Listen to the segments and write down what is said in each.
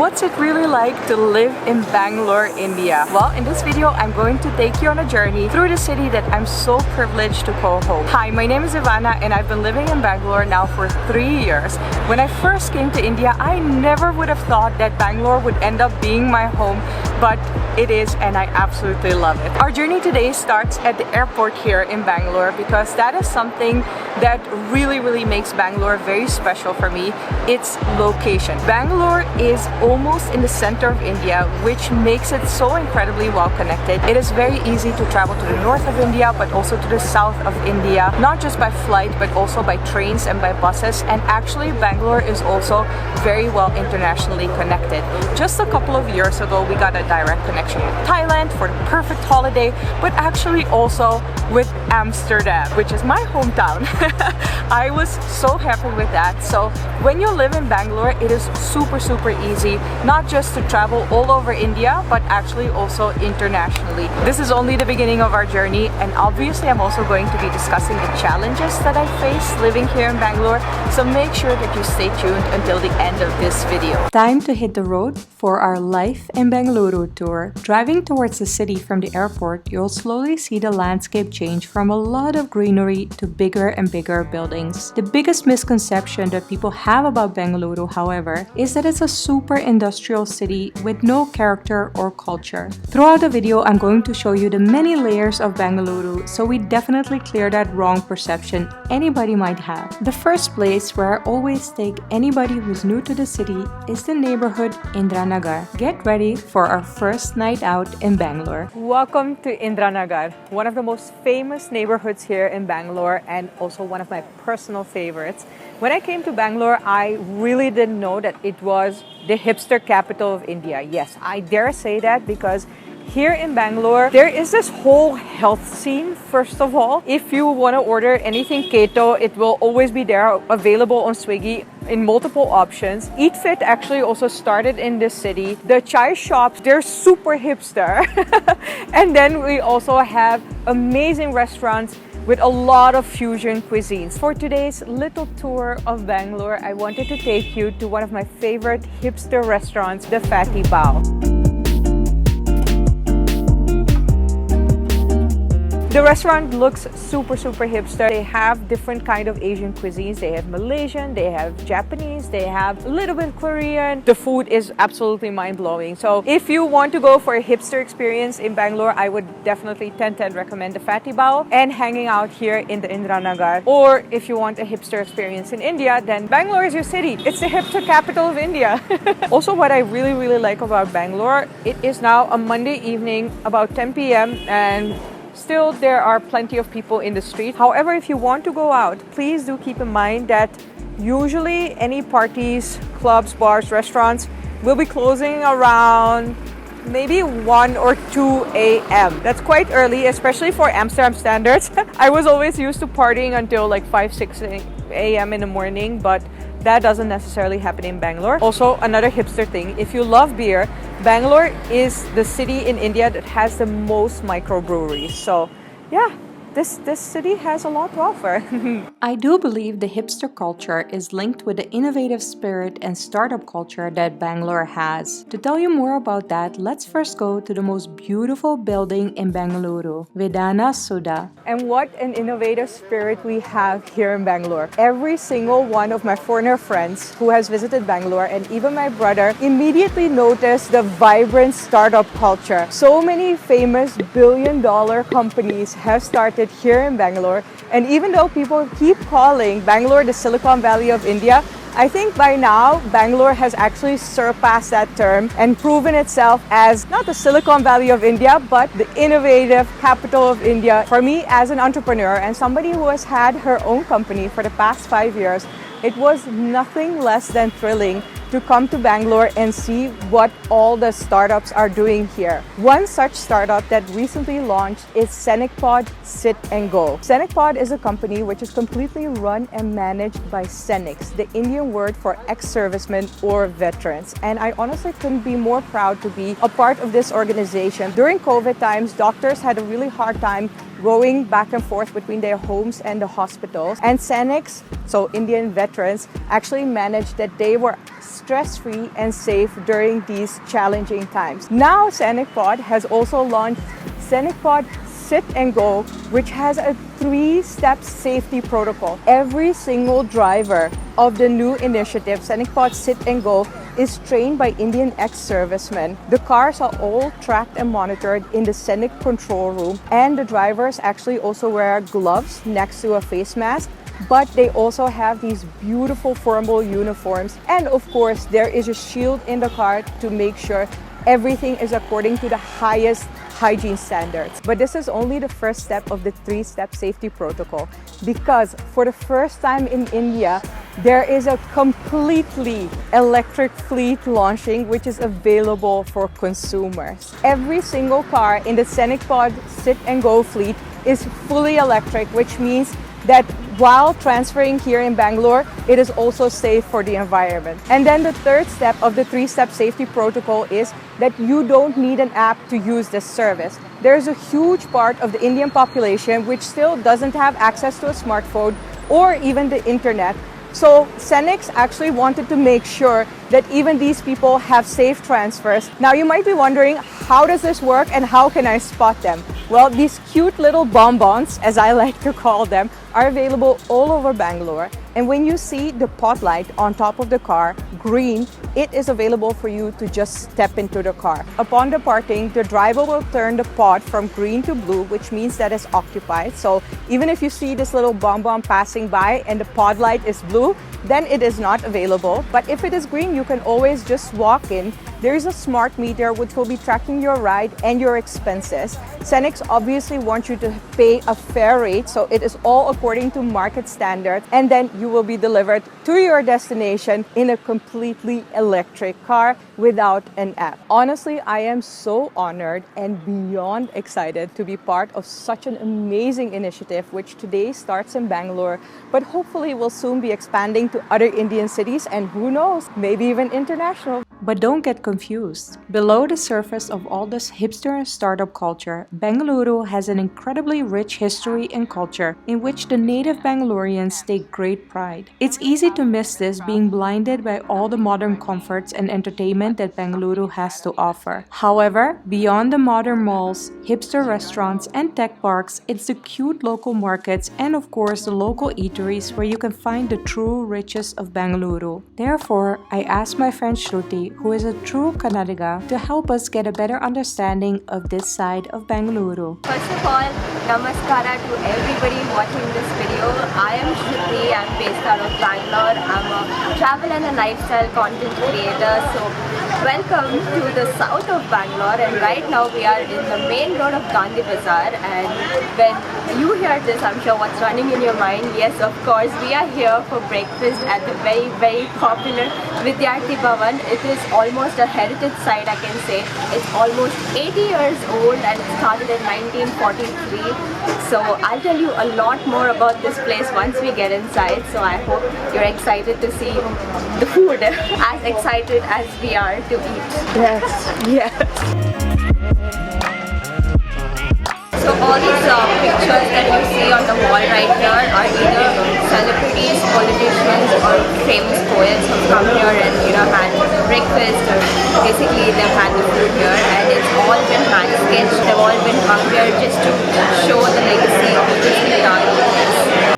What's it really like to live in Bangalore, India? Well, in this video, I'm going to take you on a journey through the city that I'm so privileged to call home. Hi, my name is Ivana and I've been living in Bangalore now for 3 years. When I first came to India, I never would have thought that Bangalore would end up being my home, but it is, and I absolutely love it. Our journey today starts at the airport here in Bangalore because that is something that really makes Bangalore very special for me. Its location. Bangalore is almost in the center of India, which makes it so incredibly well connected. It is very easy to travel to the north of India, but also to the south of India, not just by flight, but also by trains and by buses. And actually, Bangalore is also very well internationally connected. Just a couple of years ago, we got a direct connection with Thailand for the perfect holiday, but actually also with Amsterdam, which is my hometown. I was so happy with that. So when you live in Bangalore, it is super easy, not just to travel all over India, but actually also internationally. This is only the beginning of our journey, and obviously I'm also going to be discussing the challenges that I face living here in Bangalore, so make sure that you stay tuned until the end of this video. Time to hit the road for our Life in Bengaluru tour. Driving towards the city from the airport, you'll slowly see the landscape change from a lot of greenery to bigger and bigger buildings. The biggest misconception that people have about Bengaluru, however, is that it's a super industrial city with no character or culture. Throughout the video, I'm going to show you the many layers of Bengaluru, so we definitely clear that wrong perception anybody might have. The first place where I always take anybody who's new to the city is the neighborhood Indranagar. Get ready for our first night out in Bangalore. Welcome to Indranagar, one of the most famous neighborhoods here in Bangalore and also one of my personal favorites. When I came to Bangalore, I really didn't know that it was the hipster capital of India. Yes, I dare say that because here in Bangalore, there is this whole health scene, first of all. If you want to order anything keto, it will always be there, available on Swiggy in multiple options. Eat Fit actually also started in this city. The chai shops, they're super hipster. And then we also have amazing restaurants with a lot of fusion cuisines. For today's little tour of Bangalore, I wanted to take you to one of my favorite hipster restaurants, the Fatty Bao. The restaurant looks super hipster. They have different kind of Asian cuisines. They have Malaysian, they have Japanese, they have a little bit Korean. The food is absolutely mind-blowing. So if you want to go for a hipster experience in Bangalore, I would definitely 10/10 recommend the Fatty Bao and hanging out here in the Indranagar. Or if you want a hipster experience in India, then Bangalore is your city. It's the hipster capital of India. Also, what I really like about Bangalore, it is now a Monday evening, about 10 p.m. and still, there are plenty of people in the street. However, if you want to go out, please do keep in mind that usually any parties, clubs, bars, restaurants will be closing around maybe 1 or 2 a.m. That's quite early, especially for Amsterdam standards. I was always used to partying until like 5-6 a.m. in the morning, but that doesn't necessarily happen in Bangalore. Also, another hipster thing, if you love beer, Bangalore is the city in India that has the most microbreweries. So yeah, this city has a lot to offer. I do believe the hipster culture is linked with the innovative spirit and startup culture that Bangalore has. To tell you more about that, let's first go to the most beautiful building in Bengaluru, Vedana Sudha. And what an innovative spirit we have here in Bangalore. Every single one of my foreigner friends who has visited Bangalore, and even my brother, immediately noticed the vibrant startup culture. So many famous billion-dollar companies have started here in Bangalore, and even though people keep calling Bangalore the Silicon Valley of India, I think by now Bangalore has actually surpassed that term and proven itself as not the Silicon Valley of India, but the innovative capital of India. For me as an entrepreneur and somebody who has had her own company for the past 5 years, it was nothing less than thrilling to come to Bangalore and see what all the startups are doing here. One such startup that recently launched is Senicpod Sit and Go. Senicpod is a company which is completely run and managed by Senics, the Indian word for ex-servicemen or veterans. And I honestly couldn't be more proud to be a part of this organization. During COVID times, doctors had a really hard time going back and forth between their homes and the hospitals. And Senics, so Indian veterans, actually managed that they were stress-free and safe during these challenging times. Now Scenic Pod has also launched Scenic Pod Sit and Go, which has a 3-step safety protocol. Every single driver of the new initiative, Scenic Pod Sit and Go, is trained by Indian ex-servicemen. The cars are all tracked and monitored in the Scenic control room, and the drivers actually also wear gloves next to a face mask, but they also have these beautiful formal uniforms. And of course, there is a shield in the car to make sure everything is according to the highest hygiene standards. But this is only the first step of the 3-step safety protocol, because for the first time in India, there is a completely electric fleet launching, which is available for consumers. Every single car in the Scenic Pod Sit and Go fleet is fully electric, which means that while transferring here in Bangalore, it is also safe for the environment. And then the third step of the 3-step safety protocol is that you don't need an app to use this service. There's a huge part of the Indian population which still doesn't have access to a smartphone or even the internet. So Scenics actually wanted to make sure that even these people have safe transfers. Now you might be wondering, how does this work and how can I spot them? Well, these cute little bonbons, as I like to call them, are available all over Bangalore. And when you see the pod light on top of the car, green, it is available for you to just step into the car. Upon departing, the driver will turn the pod from green to blue, which means that it's occupied. So even if you see this little bonbon passing by and the pod light is blue, then it is not available. But if it is green, you can always just walk in. There is a smart meter which will be tracking your ride and your expenses. Scenics obviously want you to pay a fair rate, so it is all according to market standards, and then you will be delivered to your destination in a completely electric car without an app. Honestly, I am so honored and beyond excited to be part of such an amazing initiative, which today starts in Bangalore, but hopefully will soon be expanding to other Indian cities, and who knows, maybe even international. But don't get confused. Below the surface of all this hipster and startup culture, Bengaluru has an incredibly rich history and culture in which the native Bangaloreans take great pride. It's easy to miss this, being blinded by all the modern comforts and entertainment that Bengaluru has to offer. However, beyond the modern malls, hipster restaurants and tech parks, it's the cute local markets and of course the local eateries where you can find the true riches of Bengaluru. Therefore, I asked my friend Shruti, who is a true Kannadiga, to help us get a better understanding of this side of Bengaluru. First of all, namaskara to everybody watching this video. I am Shruti, I'm based out of Bangalore. I'm a travel and a lifestyle content creator. So welcome to the south of Bangalore, and right now we are in the main road of Gandhi Bazaar. And when you hear this, I'm sure what's running in your mind, yes, of course, we are here for breakfast at the very popular Vidyarthi Bhavan. It is almost a heritage site, I can say. It's almost 80 years old and it started in 1943. So I'll tell you a lot more about this place once we get inside. So I hope you're excited to see the food, as excited as we are to eat. Yes. So all these pictures that you see on the wall right here are either celebrities, politicians or famous poets who've come here and had breakfast, or basically they've had the food here, and it's all been hand sketched. They've all been come here just to show the legacy of this place.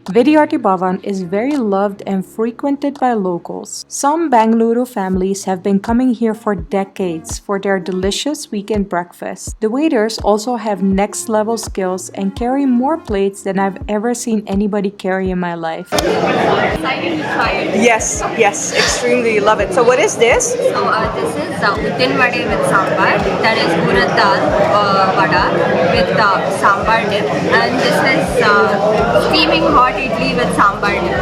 Vidyarthi Bhavan is very loved and frequented by locals. Some Bengaluru families have been coming here for decades for their delicious weekend breakfast. The waiters also have next level skills and carry more plates than I've ever seen anybody carry in my life. Excited to try it? Yes, extremely love it. So what is this? So this is Uddin Vade with sambar. That is urad dal vada with sambar dip, and this is steaming hot idli with sambar dip.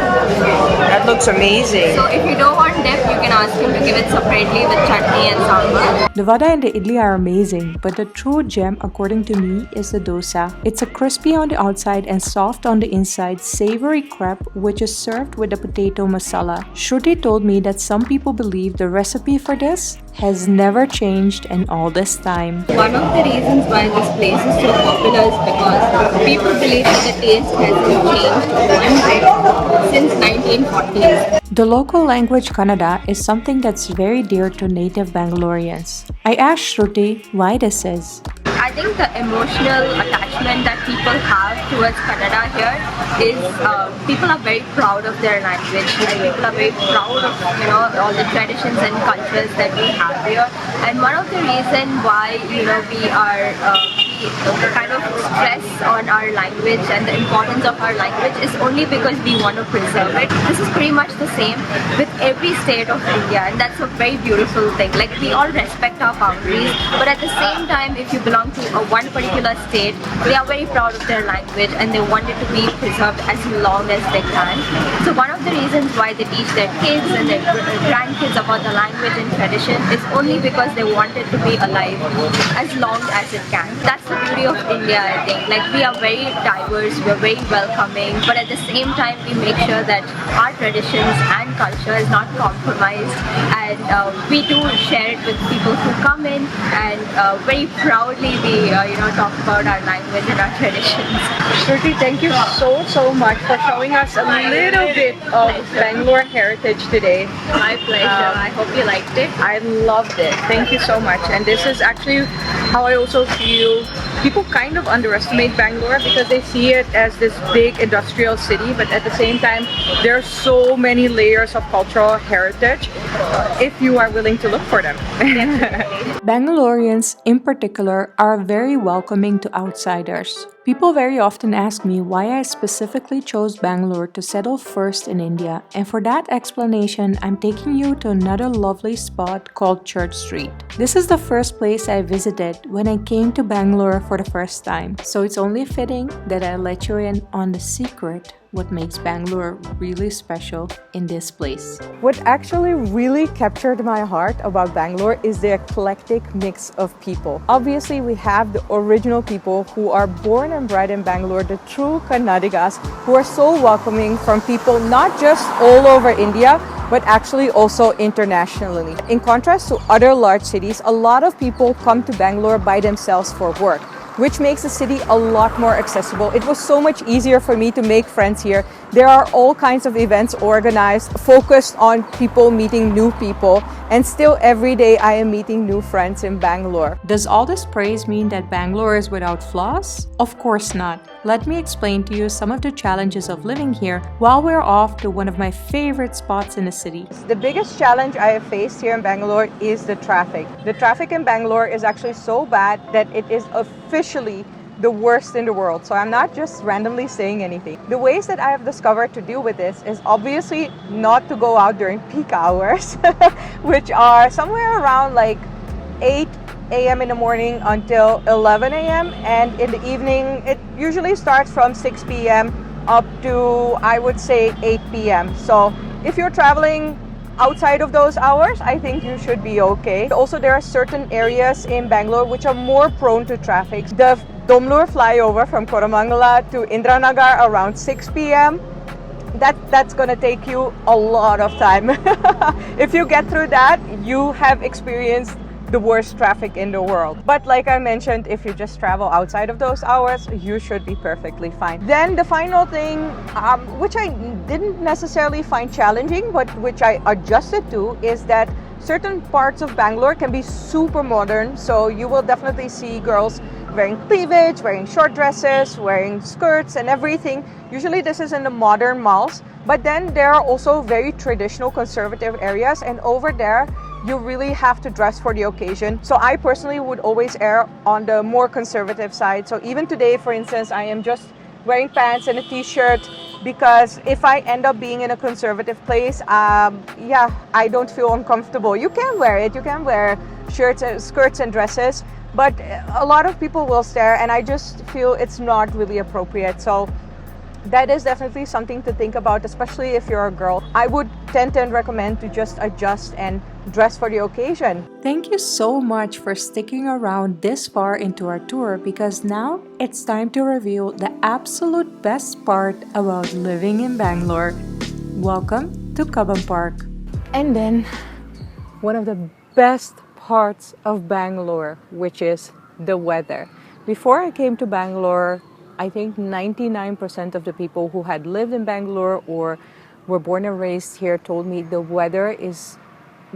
That looks amazing. So if you don't want dip, you can ask him to give it separately with chutney and sambar. The vada and the idli are amazing, but the true gem according to me is the dosa. It's a crispy on the outside and soft on the inside savory crepe which is served with a potato masala. Shruti told me that some people believe the recipe for this has never changed in all this time. One of the reasons why this place is so popular is because people believe that the taste hasn't changed one bit since 1940s. The local language Kannada is something that's very dear to native Bangaloreans. I asked Shruti why this is. I think the emotional attachment that people have towards Kannada here is people are very proud of their language, and people are very proud of all the traditions and cultures that we have here. And one of the reasons why we are kind of stress on our language and the importance of our language is only because we want to preserve it. This is pretty much the same with every state of India, and that's a very beautiful thing. Like, we all respect our boundaries, but at the same time, if you belong to one particular state, they are very proud of their language and they want it to be preserved as long as they can. So one of the reasons why they teach their kids and their grandkids about the language and tradition is only because they want it to be alive as long as it can. That's the beauty of India, I think. Like, we are very diverse, we're very welcoming, but at the same time we make sure that our traditions and culture is not compromised, and we do share it with people who come in, and very proudly we talk about our language and our traditions. Shruti, thank you so much for showing us a little bit of Bangalore heritage today. My pleasure. I hope you liked it. I loved it. Thank you so much. And this is actually how I also feel people kind of underestimate Bangalore because they see it as this big industrial city, but at the same time, there are so many layers of cultural heritage if you are willing to look for them. Bangaloreans in particular are very welcoming to outsiders. People very often ask me why I specifically chose Bangalore to settle first in India, and for that explanation, I'm taking you to another lovely spot called Church Street. This is the first place I visited when I came to Bangalore for the first time, so it's only fitting that I let you in on the secret what makes Bangalore really special in this place. What actually really captured my heart about Bangalore is the eclectic mix of people. Obviously, we have the original people who are born and bred in Bangalore, the true Kannadigas, who are so welcoming from people not just all over India, but actually also internationally. In contrast to other large cities, a lot of people come to Bangalore by themselves for work, which makes the city a lot more accessible. It was so much easier for me to make friends here. There are all kinds of events organized, focused on people meeting new people, and still every day I am meeting new friends in Bangalore. Does all this praise mean that Bangalore is without flaws? Of course not. Let me explain to you some of the challenges of living here while we're off to one of my favorite spots in the city. The biggest challenge I have faced here in Bangalore is the traffic. The traffic in Bangalore is actually so bad that it is officially the worst in the world. So I'm not just randomly saying anything. The ways that I have discovered to deal with this is obviously not to go out during peak hours, which are somewhere around like 8 a.m. in the morning until 11 a.m. and in the evening it usually starts from 6 p.m. up to, I would say, 8 p.m. So if you're traveling outside of those hours, I think you should be okay. Also, there are certain areas in Bangalore which are more prone to traffic. The Domlur flyover from Koramangala to Indranagar around 6 p.m. That's gonna take you a lot of time. If you get through that, you have experienced the worst traffic in the world. But like I mentioned, if you just travel outside of those hours, you should be perfectly fine. Then the final thing, which I didn't necessarily find challenging, but which I adjusted to, is that certain parts of Bangalore can be super modern. So you will definitely see girls wearing cleavage, wearing short dresses, wearing skirts and everything. Usually this is in the modern malls, but then there are also very traditional conservative areas, and over there you really have to dress for the occasion. So I personally would always err on the more conservative side. So even today, for instance, I am just wearing pants and a t-shirt because if I end up being in a conservative place, I don't feel uncomfortable. You can wear it, you can wear shirts, skirts and dresses, but a lot of people will stare, and I just feel it's not really appropriate. So that is definitely something to think about, especially if you're a girl. I would tend and recommend to just adjust and dress for the occasion. Thank you so much for sticking around this far into our tour, because now it's time to reveal the absolute best part about living in Bangalore. Welcome to Kabam Park. And then one of the best parts of Bangalore, which is the weather. Before I came to Bangalore, I think 99% of the people who had lived in Bangalore or were born and raised here told me the weather is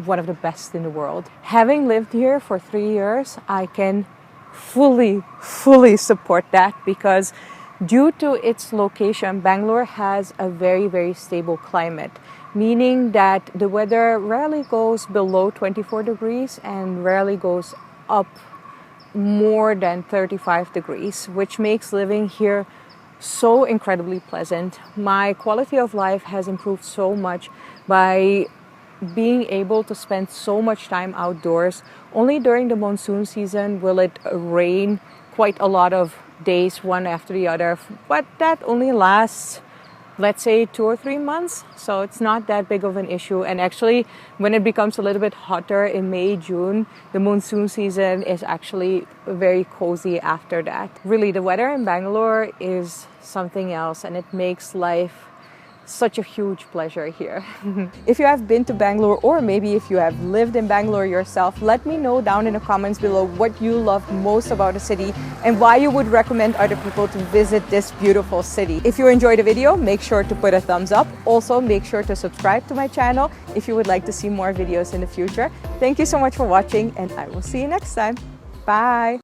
one of the best in the world. Having lived here for 3 years, I can fully support that, because due to its location, Bangalore has a very stable climate, meaning that the weather rarely goes below 24 degrees and rarely goes up more than 35 degrees, which makes living here so incredibly pleasant. My quality of life has improved so much by being able to spend so much time outdoors. Only during the monsoon season will it rain quite a lot of days, one after the other, but that only lasts, let's say, 2 or 3 months, so it's not that big of an issue. And actually, when it becomes a little bit hotter in May, June, the monsoon season is actually very cozy after that. Really, the weather in Bangalore is something else, and it makes life such a huge pleasure here. If you have been to Bangalore, or maybe if you have lived in Bangalore yourself, let me know down in the comments below what you love most about the city and why you would recommend other people to visit this beautiful city. If you enjoyed the video, make sure to put a thumbs up. Also, make sure to subscribe to my channel if you would like to see more videos in the future. Thank you so much for watching, and I will see you next time. Bye!